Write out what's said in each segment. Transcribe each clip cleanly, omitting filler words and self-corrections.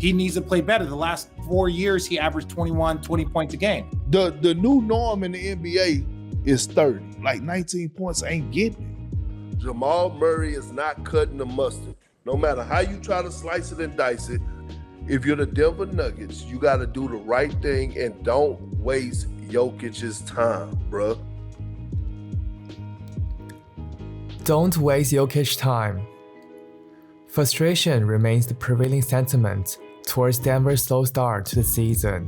He needs to play better. The last 4 years, he averaged 21, 20 points a game. The new norm in the NBA is 30. Like 19 points ain't getting it. Jamal Murray is not cutting the mustard. No matter how you try to slice it and dice it, if you're the Denver Nuggets, you got to do the right thing and don't waste Jokic's time, bruh. Don't waste Jokic's time. Frustration remains the prevailing sentiment towards Denver's slow start to the season.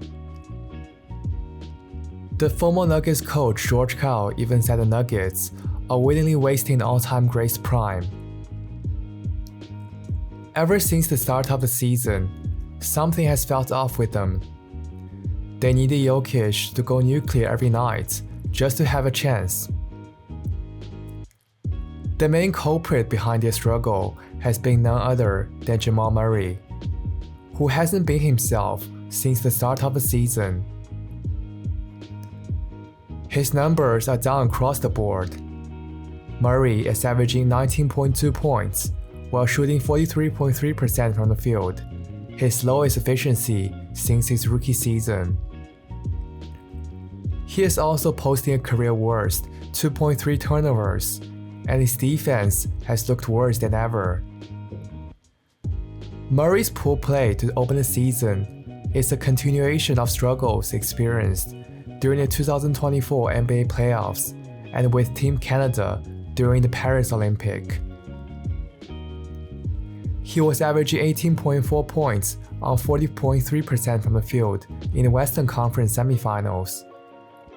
The former Nuggets coach George Karl even said the Nuggets are willingly wasting the all-time great's prime. Ever since the start of the season, something has felt off with them. They needed Jokic to go nuclear every night just to have a chance. The main culprit behind their struggle has been none other than Jamal Murray, who hasn't been himself since the start of the season. His numbers are down across the board. Murray is averaging 19.2 points while shooting 43.3% from the field, his lowest efficiency since his rookie season. He is also posting a career worst 2.3 turnovers, and his defense has looked worse than ever. Murray's poor play to open the season is a continuation of struggles experienced during the 2024 NBA playoffs and with Team Canada during the Paris Olympic. He was averaging 18.4 points on 40.3% from the field in the Western Conference semifinals,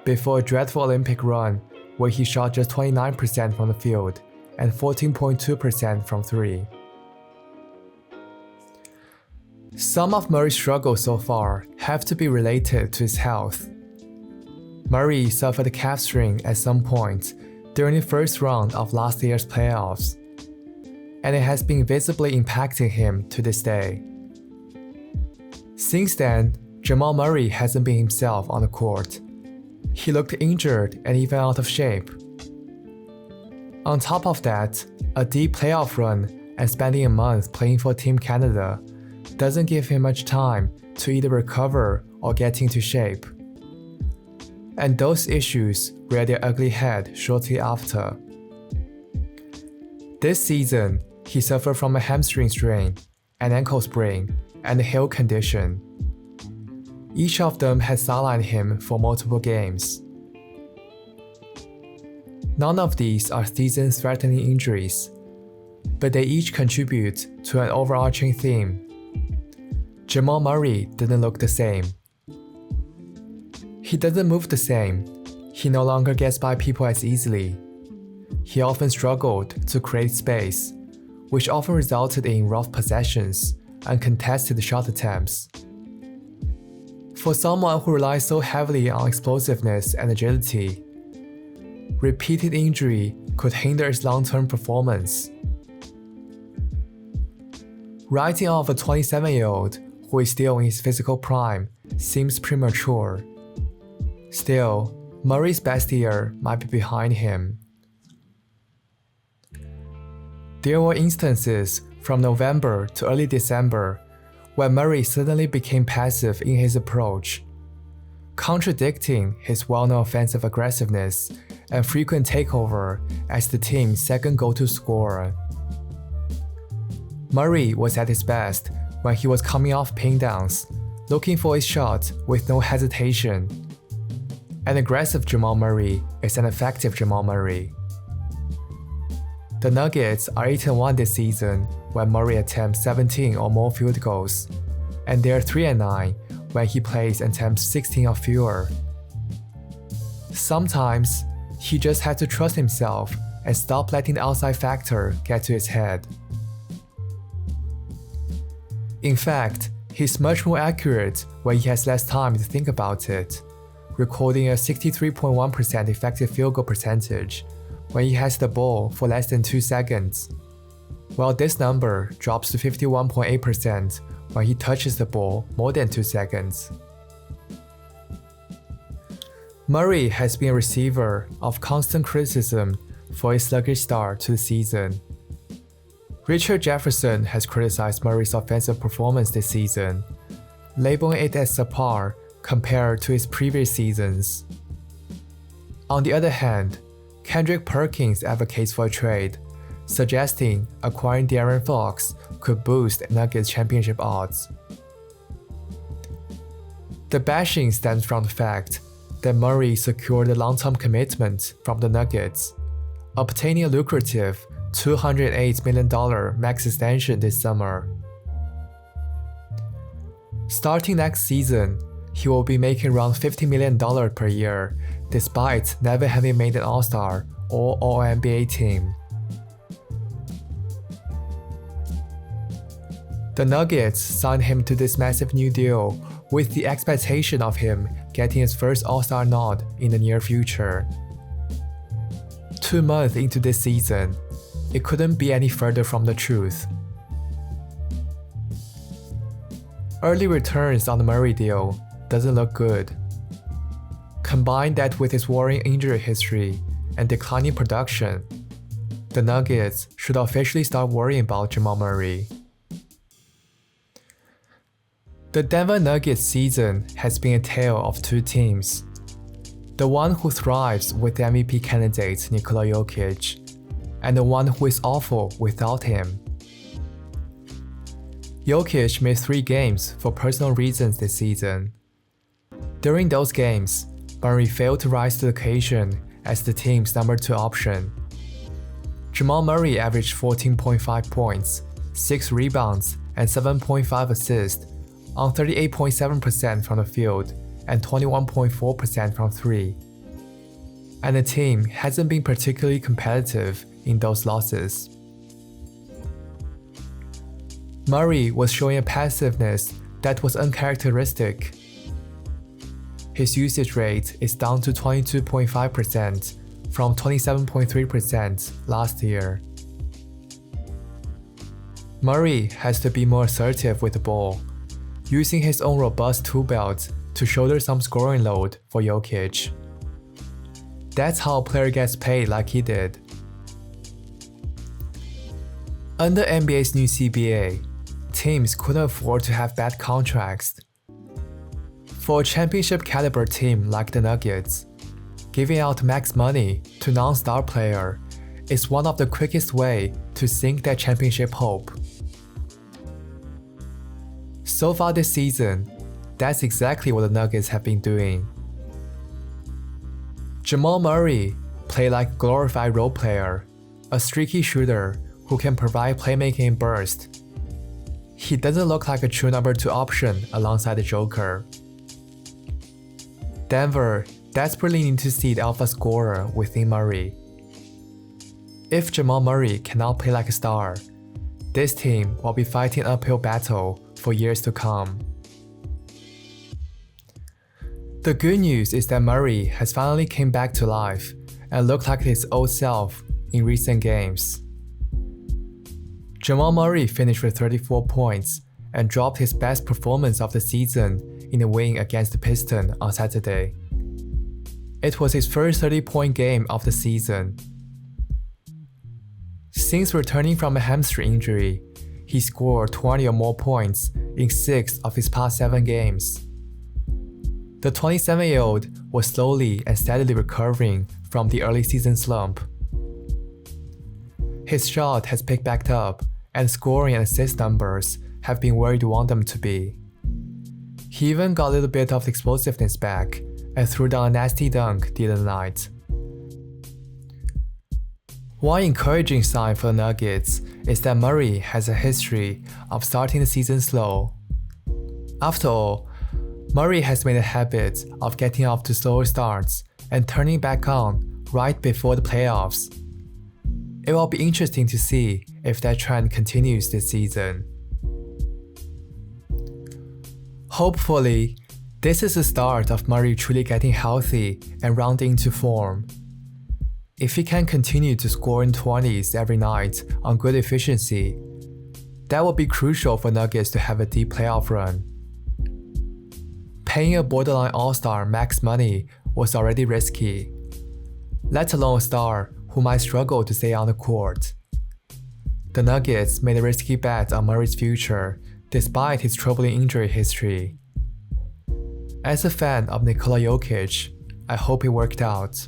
before a dreadful Olympic run where he shot just 29% from the field and 14.2% from three. Some of Murray's struggles so far have to be related to his health. Murray suffered a calf strain at some point during the first round of last year's playoffs, and it has been visibly impacting him to this day. Since then, Jamal Murray hasn't been himself on the court. He looked injured and even out of shape. On top of that, a deep playoff run and spending a month playing for Team Canada doesn't give him much time to either recover or get into shape. And those issues rear their ugly head shortly after. This season, he suffered from a hamstring strain, an ankle sprain, and a heel condition. Each of them had sidelined him for multiple games. None of these are season-threatening injuries, but they each contribute to an overarching theme. Jamal Murray didn't look the same. He doesn't move the same. He no longer gets by people as easily. He often struggled to create space, which often resulted in rough possessions and contested shot attempts. For someone who relies so heavily on explosiveness and agility, repeated injury could hinder his long-term performance. Writing off a 27-year-old who is still in his physical prime seems premature. Still, Murray's best year might be behind him. There were instances from November to early December where Murray suddenly became passive in his approach, contradicting his well-known offensive aggressiveness and frequent takeover as the team's second go-to scorer. Murray was at his best when he was coming off pin downs, looking for his shot with no hesitation. An aggressive Jamal Murray is an effective Jamal Murray. The Nuggets are 8-1 this season when Murray attempts 17 or more field goals, and they're 3-9 when he plays and attempts 16 or fewer. Sometimes, he just had to trust himself and stop letting the outside factor get to his head. In fact, he's much more accurate when he has less time to think about it, recording a 63.1% effective field goal percentage when he has the ball for less than 2 seconds, while this number drops to 51.8% when he touches the ball more than 2 seconds. Murray has been a receiver of constant criticism for his sluggish start to the season. Richard Jefferson has criticized Murray's offensive performance this season, labeling it as subpar compared to his previous seasons. On the other hand, Kendrick Perkins advocates for a trade, suggesting acquiring De'Aaron Fox could boost Nuggets championship odds. The bashing stems from the fact that Murray secured a long-term commitment from the Nuggets, obtaining a lucrative $208 million max extension this summer. Starting next season, he will be making around $50 million per year, despite never having made an All-Star or All-NBA team. The Nuggets signed him to this massive new deal with the expectation of him getting his first All-Star nod in the near future. 2 months into this season, it couldn't be any further from the truth. Early returns on the Murray deal doesn't look good. Combine that with his worrying injury history and declining production, the Nuggets should officially start worrying about Jamal Murray. The Denver Nuggets season has been a tale of two teams. The one who thrives with the MVP candidate Nikola Jokic, and the one who is awful without him. Jokic missed 3 games for personal reasons this season. During those games, Murray failed to rise to the occasion as the team's number 2 option. Jamal Murray averaged 14.5 points, 6 rebounds, and 7.5 assists on 38.7% from the field and 21.4% from 3. And the team hasn't been particularly competitive in those losses. Murray was showing a passiveness that was uncharacteristic. His usage rate is down to 22.5% from 27.3% last year. Murray has to be more assertive with the ball, using his own robust tool belt to shoulder some scoring load for Jokic. That's how a player gets paid like he did. Under NBA's new CBA, teams couldn't afford to have bad contracts. For a championship caliber team like the Nuggets, giving out max money to non-star player is one of the quickest way to sink their championship hope. So far this season, that's exactly what the Nuggets have been doing. Jamal Murray played like a glorified role player, a streaky shooter who can provide playmaking and burst. He doesn't look like a true number 2 option alongside the Joker. Denver desperately needs to see the alpha scorer within Murray. If Jamal Murray cannot play like a star, this team will be fighting an uphill battle for years to come. The good news is that Murray has finally came back to life and looked like his old self in recent games. Jamal Murray finished with 34 points and dropped his best performance of the season in a win against the Pistons on Saturday. It was his first 30-point game of the season. Since returning from a hamstring injury, he scored 20 or more points in 6 of his past 7 games. The 27-year-old was slowly and steadily recovering from the early season slump. His shot has picked back up, and scoring and assist numbers have been where you want them to be. He even got a little bit of explosiveness back and threw down a nasty dunk the other night. One encouraging sign for the Nuggets is that Murray has a history of starting the season slow. After all, Murray has made a habit of getting off to slower starts and turning back on right before the playoffs. It will be interesting to see if that trend continues this season. Hopefully, this is the start of Murray truly getting healthy and rounding into form. If he can continue to score in 20s every night on good efficiency, that will be crucial for Nuggets to have a deep playoff run. Paying a borderline all-star max money was already risky, let alone a star who might struggle to stay on the court. The Nuggets made a risky bet on Murray's future despite his troubling injury history. As a fan of Nikola Jokic, I hope it worked out.